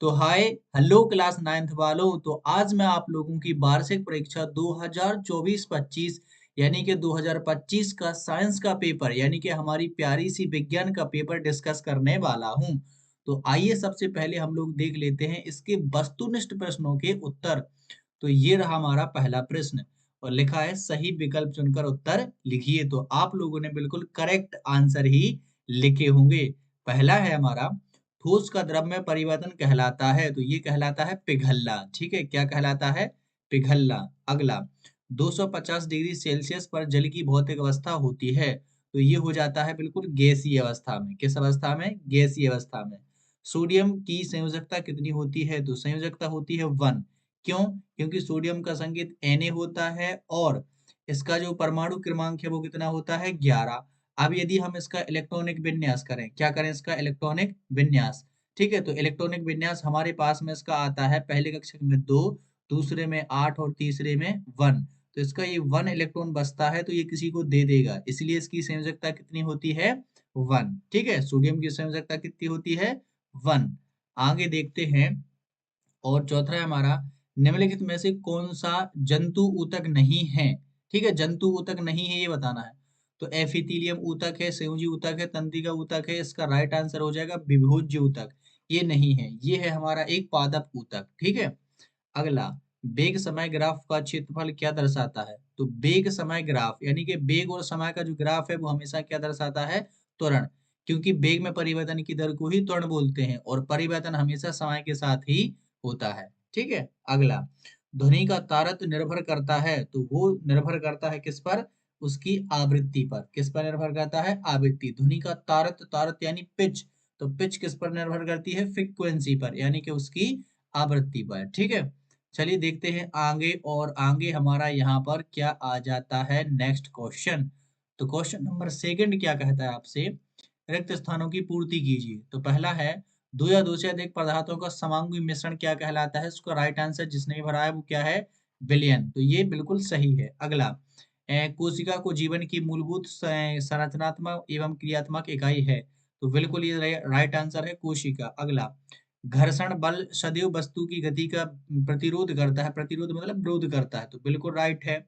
तो hi hello class 9th वालों। तो आज मैं आप लोगों की वार्षिक परीक्षा 2024-25 यानी कि 2025 का साइंस का पेपर यानी कि हमारी प्यारी सी विज्ञान का पेपर डिस्कस करने वाला हूं। तो आइए सबसे पहले हम लोग देख लेते हैं इसके वस्तुनिष्ठ प्रश्नों के उत्तर। तो ये रहा हमारा पहला प्रश्न और लिखा है सही विकल्प चुनकर उत्तर लिखिए। तो आप लोगों ने बिल्कुल करेक्ट आंसर ही लिखे होंगे। पहला है हमारा, ठोस का द्रव में परिवर्तन कहलाता है, तो ये कहलाता है पिघलना। ठीक है, क्या कहलाता है? पिघलना। अगला, 250 डिग्री सेल्सियस पर जल की भौतिक अवस्था होती है, तो ये हो जाता है बिल्कुल गैसीय अवस्था में। किस अवस्था में? गैसीय अवस्था में। सोडियम की संयोजकता कितनी होती है? तो संयोजकता होती है 1। क्यों? क्योंकि सोडियम का संकेत Na होता है और इसका जो परमाणु क्रमांक है वो कितना होता है? 11। अब यदि हम इसका इलेक्ट्रॉनिक विन्यास करें, क्या करें? इसका इलेक्ट्रॉनिक विन्यास। ठीक है, तो इलेक्ट्रॉनिक विन्यास हमारे पास में इसका आता है पहले कक्षक में 2, दूसरे में 8 और तीसरे में 1। तो इसका ये 1 इलेक्ट्रॉन बचता है तो ये किसी को दे देगा, इसलिए इसकी संयोजकता कितनी होती है? 1। ठीक है, सोडियम की संयोजकता कितनी होती है? 1। आगे देखते हैं। और चौथा है हमारा, निम्नलिखित में से कौन सा जंतु ऊतक नहीं है? ठीक है, जंतु ऊतक नहीं है ये बताना है। तो एफिथीलियम ऊतक है, संयोजी ऊतक है, तंत्रिका ऊतक है। इसका राइट आंसर हो जाएगा विभोज्य ऊतक। ये नहीं है, ये है हमारा एक पादप ऊतक। ठीक है। अगला, वेग समय ग्राफ का क्षेत्रफल क्या दर्शाता है? तो वेग समय ग्राफ यानी कि वेग और समय का जो ग्राफ है वो हमेशा क्या दर्शाता है? त्वरण। क्योंकि वेग में परिवर्तन की दर को ही त्वरण बोलते हैं और परिवर्तन हमेशा समय के साथ ही होता है। ठीक है। अगला, ध्वनि का तारतम्य निर्भर करता है, तो वो निर्भर करता है किस पर? उसकी आवृत्ति पर। किस पर निर्भर करता है? आवृत्ति। ध्वनि का तारत यानी पिच, तो पिच किस पर निर्भर करती है? फ्रीक्वेंसी पर यानी कि उसकी आवृत्ति पर। ठीक है। चलिए देखते हैं आगे, और आगे हमारा यहाँ पर क्या आ जाता है नेक्स्ट क्वेश्चन। तो क्वेश्चन नंबर सेकंड क्या कहता है आपसे? रिक्त स्थानों की पूर्ति कीजिए। तो पहला है, दो या दो से अधिक पदार्थों का समांगी मिश्रण क्या कहलाता है? इसका राइट आंसर जिसने भी भरा है वो क्या है? विलयन। तो ये बिल्कुल सही है। अगला, कोशिका को जीवन की मूलभूत संरचनात्मक एवं क्रियात्मक इकाई है, तो बिल्कुल ये राइट आंसर है कोशिका। अगला, घर्षण बल सदैव वस्तु की गति का प्रतिरोध करता है, प्रतिरोध मतलब विरोध करता है, तो बिल्कुल राइट है।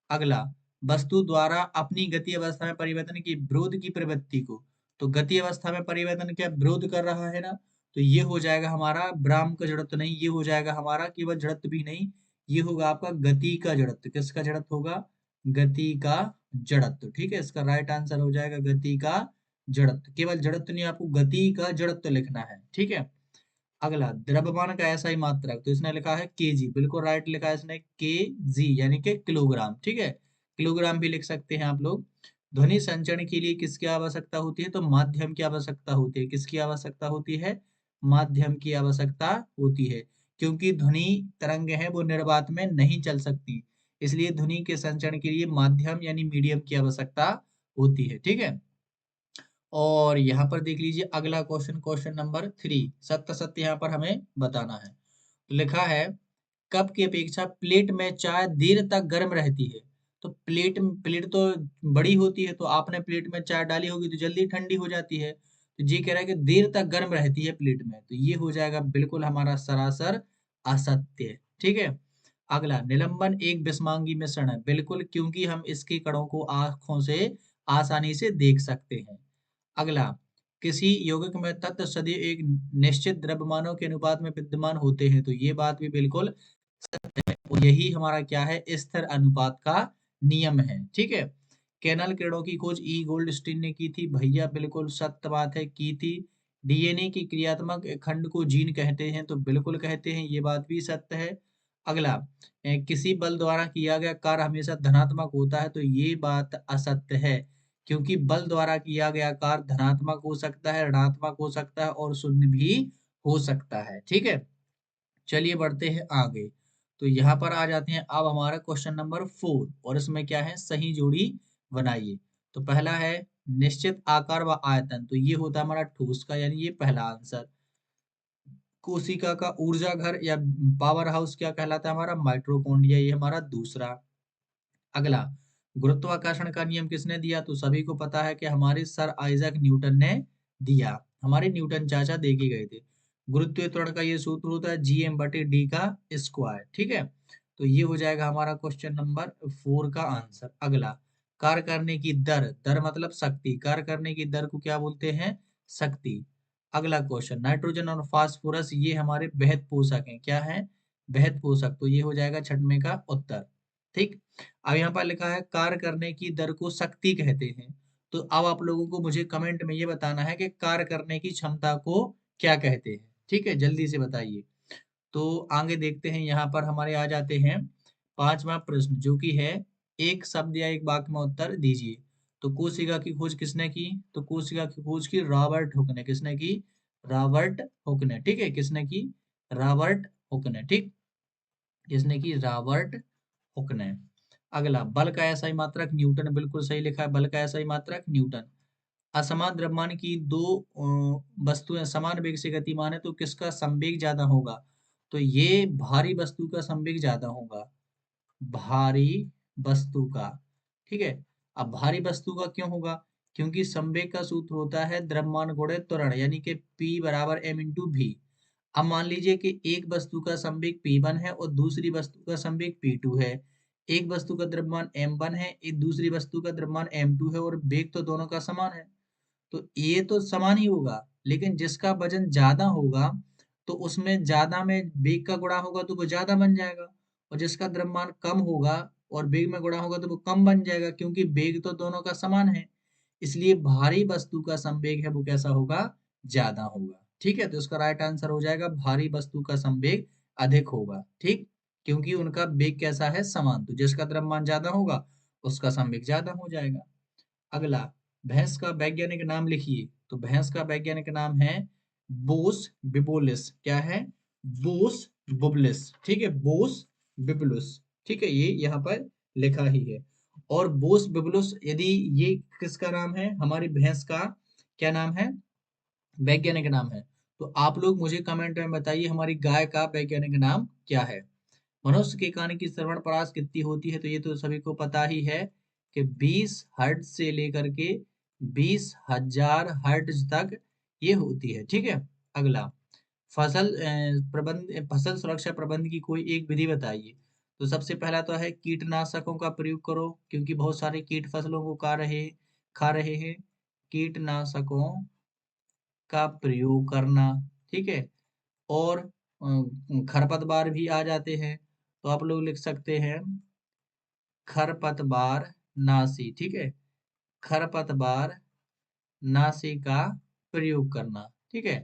अगला, वस्तु द्वारा अपनी गति अवस्था में परिवर्तन की विरोध की प्रवृत्ति को, तो गति अवस्था में परिवर्तन क्या विरोध कर रहा है ना? तो ये हो जाएगा हमारा ब्राह्म का जड़त्व नहीं, ये हो जाएगा हमारा केवल जड़त्व भी नहीं, ये होगा आपका गति का जड़त्व। किसका जड़त्व होगा? गति का जड़त्व। ठीक है, इसका राइट आंसर हो जाएगा गति का जड़त्व। केवल जड़त्व नहीं, आपको गति का जड़त्व लिखना है। ठीक है। अगला, द्रव्यमान का ऐसा ही मात्रक, तो इसने लिखा है केजी, बिल्कुल राइट लिखा है इसने केजी यानी कि किलोग्राम। ठीक है, किलोग्राम भी लिख सकते हैं आप लोग। ध्वनि संचरण के लिए किसकी आवश्यकता होती है? तो माध्यम की आवश्यकता होती है। किसकी आवश्यकता होती है? माध्यम की आवश्यकता होती है, क्योंकि ध्वनि तरंग है वो निर्वात में नहीं चल सकती, इसलिए ध्वनि के संचरण के लिए माध्यम यानी मीडियम की आवश्यकता होती है। ठीक है। और यहाँ पर देख लीजिए अगला क्वेश्चन, क्वेश्चन नंबर 3, सत्य सत्य यहाँ पर हमें बताना है। तो लिखा है, कप की अपेक्षा प्लेट में चाय देर तक गर्म रहती है। तो प्लेट प्लेट तो बड़ी होती है, तो आपने प्लेट में चाय डाली होगी तो जल्दी ठंडी हो जाती है, तो ये कह रहा है कि देर तक गर्म रहती है प्लेट में, तो ये हो जाएगा बिल्कुल हमारा सरासर असत्य। ठीक है। अगला, निलंबन एक विषमांगी मिश्रण है, बिल्कुल, क्योंकि हम इसके कणों को आंखों से आसानी से देख सकते हैं। अगला, किसी यौगिक में तत्व सदैव एक निश्चित द्रव्यमानों के अनुपात में विद्यमान होते हैं, तो ये बात भी बिल्कुल सत्य है और यही हमारा क्या है? स्थिर अनुपात का नियम है। ठीक है। कैनल किरणों की खोज ई गोल्डस्टीन ने की थी, भैया बिल्कुल सत्य बात है, की थी। डीएनए की क्रियात्मक खंड को जीन कहते हैं, तो बिल्कुल कहते हैं, ये बात भी सत्य है। अगला, किसी बल द्वारा किया गया कार्य हमेशा धनात्मक होता है, तो ये बात असत्य है, क्योंकि बल द्वारा किया गया कार्य धनात्मक हो सकता है, ऋणात्मक हो सकता है और शून्य भी हो सकता है। ठीक है। चलिए बढ़ते हैं आगे। तो यहाँ पर आ जाते हैं अब हमारा क्वेश्चन नंबर 4, और इसमें क्या है? सही जोड़ी बनाइए। तो पहला है, निश्चित आकार व आयतन, तो ये होता है हमारा ठोस का, यानी ये पहला आंसर। कोशिका का ऊर्जा घर या पावर हाउस क्या कहलाता है? हमारा माइटोकॉन्ड्रिया, ये हमारा दूसरा। अगला, गुरुत्वाकर्षण का नियम किसने दिया? तो सभी को पता है कि हमारे सर आइजैक न्यूटन ने दिया, हमारे न्यूटन चाचा दे के गए थे। गुरुत्वीय त्वरण का ये सूत्र होता है Gm/d का स्क्वायर। ठीक है, तो ये हो जाएगा हमारा क्वेश्चन नंबर 4 का आंसर। अगला, कार्य करने की दर, दर मतलब शक्ति, कार्य करने की दर को क्या बोलते हैं, शक्ति। अगला क्वेश्चन, नाइट्रोजन और फास्फोरस ये हमारे बेहद पोषक हैं, क्या है, बेहद पोषक, तो ये हो जाएगा छठवें का उत्तर। ठीक, अब यहाँ पर लिखा है कार्य करने की दर को शक्ति कहते हैं। तो अब आप लोगों को मुझे कमेंट में ये बताना है कि कार्य करने की क्षमता को क्या कहते हैं। ठीक है, जल्दी से बताइए। तो आगे देखते हैं, यहाँ पर हमारे आ जाते हैं पांचवा प्रश्न, जो कि है एक शब्द या एक वाक्य में उत्तर दीजिए। तो कोशिका की खोज किसने की, तो कोशिका की खोज की रॉबर्ट हुक ने, किसने की, रॉबर्ट हुक ने। ठीक है, किसने की, रॉबर्ट हुक ने। ठीक, किसने की, रॉबर्ट हुक ने। अगला, बल का ऐसा ही मात्रक न्यूटन, बिल्कुल सही लिखा है, बल का ऐसा ही मात्रक न्यूटन। असमान द्रव्यमान की दो वस्तुएं समान वेग से गतिमान है तो किसका संवेग ज्यादा होगा, तो ये भारी वस्तु का संवेग ज्यादा होगा, भारी वस्तु का। ठीक है, अब भारी वस्तु का क्यों होगा, क्योंकि संवेग का सूत्र होता है द्रव्यमान गुणे त्वरण, यानी कि P बराबर m इंटू वी। अब मान लीजिए कि एक वस्तु का संवेग P1 है और दूसरी वस्तु का संवेग P2 है। एक वस्तु का द्रव्यमान m1 है, एक दूसरी वस्तु का द्रव्यमान m2 है, और वेग तो दोनों का समान है। तो ये तो समान ही होगा, लेकिन जिसका वजन ज्यादा होगा तो उसमें ज्यादा में वेग का गुणा होगा तो वो ज्यादा बन जाएगा, और जिसका द्रव्यमान कम होगा और वेग में गुणा होगा तो वो कम बन जाएगा, क्योंकि वेग तो दोनों का समान है। इसलिए भारी वस्तु का संवेग है वो कैसा होगा, ज्यादा होगा। ठीक है, तो इसका राइट आंसर हो जाएगा भारी वस्तु का संवेग अधिक होगा। ठीक, क्योंकि उनका वेग कैसा है, समान, तो जिसका द्रव्यमान ज्यादा होगा उसका संवेग ज्यादा हो जाएगा। अगला, भैंस का वैज्ञानिक नाम लिखिए। तो भैंस का वैज्ञानिक नाम है बोस बिबोलिस। क्या है, बोस बुबलिस। ठीक है, बोस बिबुलुस। ठीक है, ये यहाँ पर लिखा ही है। और बोस बिबुलुस, यदि ये किसका नाम है, हमारी भैंस का क्या नाम है, वैज्ञानिक नाम है। तो आप लोग मुझे कमेंट में बताइए हमारी गाय का वैज्ञानिक नाम क्या है। मनुष्य के कान की श्रवण परास कितनी होती है, तो ये तो सभी को पता ही है कि 20 हर्ट्ज से लेकर के 20,000 हर्ट्ज तक ये होती है। ठीक है, अगला, फसल सुरक्षा प्रबंध की कोई एक विधि बताइए। तो सबसे पहला तो है कीटनाशकों का प्रयोग करो, क्योंकि बहुत सारे कीट फसलों को खा रहे हैं, कीटनाशकों का प्रयोग करना। ठीक है, और खरपतवार भी आ जाते हैं, तो आप लोग लिख सकते हैं खरपतवार नाशी। ठीक है, खरपतवार नाशी का प्रयोग करना। ठीक है,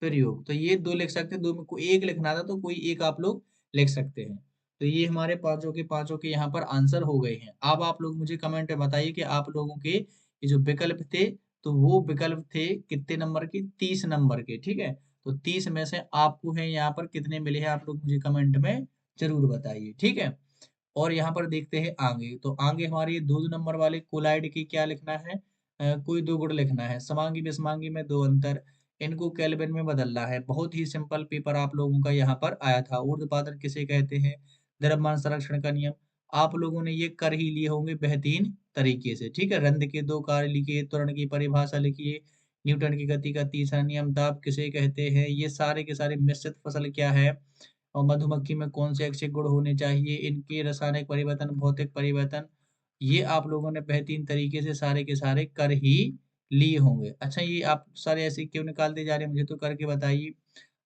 प्रयोग, तो ये दो लिख सकते हैं, दो में कोई एक लिखना था तो कोई एक आप लोग लिख सकते हैं। तो ये हमारे पांचों के यहाँ पर आंसर हो गए हैं। अब आप लोग मुझे कमेंट में बताइए कि आप लोगों के ये जो विकल्प थे, तो वो विकल्प थे कितने नंबर के, 30 नंबर के। ठीक है, तो 30 में से आपको है यहाँ पर कितने मिले हैं, आप लोग मुझे कमेंट में जरूर बताइए। ठीक है, और यहाँ पर देखते हैं आगे, तो आगे हमारे 2 नंबर वाले कोलाइड की क्या लिखना है, कोई दो गुण लिखना है, समांगी विषमांगी में दो अंतर, इनको केल्विन में बदलना है। बहुत ही सिंपल पेपर आप लोगों का यहाँ पर आया था। ऊर्ध्वपातन किसे कहते हैं, द्रव्यमान संरक्षण का नियम, आप लोगों ने ये कर ही लिए होंगे बेहतरीन तरीके से। ठीक है, रंध्र के दो कार्य लिखिए, त्वरण की परिभाषा लिखिए, न्यूटन की गति का तीसरा नियम, दाब किसे कहते हैं, ये सारे के सारे, मिश्रित फसल क्या है, और मधुमक्खी में कौन से अच्छे गुण होने चाहिए, इनके रासायनिक परिवर्तन, भौतिक परिवर्तन, ये आप लोगों ने बेहतरीन तरीके से सारे के सारे कर ही लिए होंगे। अच्छा, ये आप सारे ऐसे क्यों निकालते जा रहे हैं, मुझे तो करके बताइए।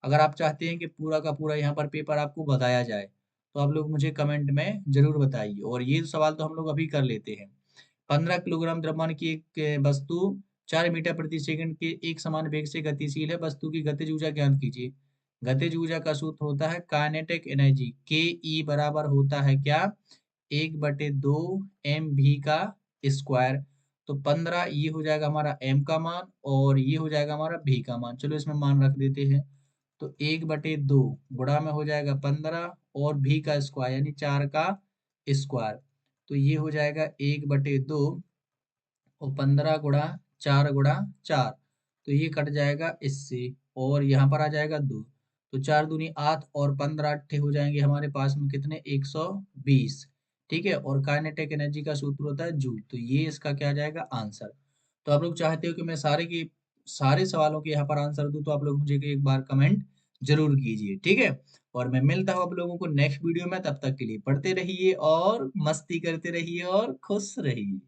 अगर आप चाहते हैं कि पूरा का पूरा यहाँ पर पेपर आपको बताया जाए, तो आप लोग मुझे कमेंट में जरूर बताइए। और ये सवाल तो हम लोग अभी कर लेते हैं। 15 किलोग्राम द्रव्यमान की एक वस्तु 4 मीटर प्रति सेकंड के एक समान वेग से गतिशील है, वस्तु की गतिज ऊर्जा ज्ञात कीजिए। गतिज ऊर्जा का सूत्र होता है काइनेटिक एनर्जी, के ई बराबर होता है क्या, 1/2 एम वी का स्क्वायर। तो 15 ये हो जाएगा हमारा एम का मान, और ये हो जाएगा हमारा भी का मान। चलो इसमें मान रख देते हैं। तो 1/2 गुणा में हो जाएगा 15, और भी का स्क्वायर यानी 4 का स्क्वायर। तो ये हो जाएगा 1/2, और 15 गुणा 4 गुणा 4, तो ये कट जाएगा इससे, और यहाँ पर आ जाएगा 2। तो 4 दूनी 8, और 15 अट्ठे हो जाएंगे हमारे पास में कितने, 120। ठीक है, और काइनेटिक एनर्जी का सूत्र होता है जूल। तो ये इसका क्या आ जाएगा, आंसर। तो आप लोग चाहते हो कि मैं सारे सवालों के यहाँ पर आंसर दूं, तो आप लोग मुझे एक बार कमेंट जरूर कीजिए, ठीक है। और मैं मिलता हूँ आप लोगों को नेक्स्ट वीडियो में, तब तक के लिए पढ़ते रहिए और मस्ती करते रहिए और खुश रहिए।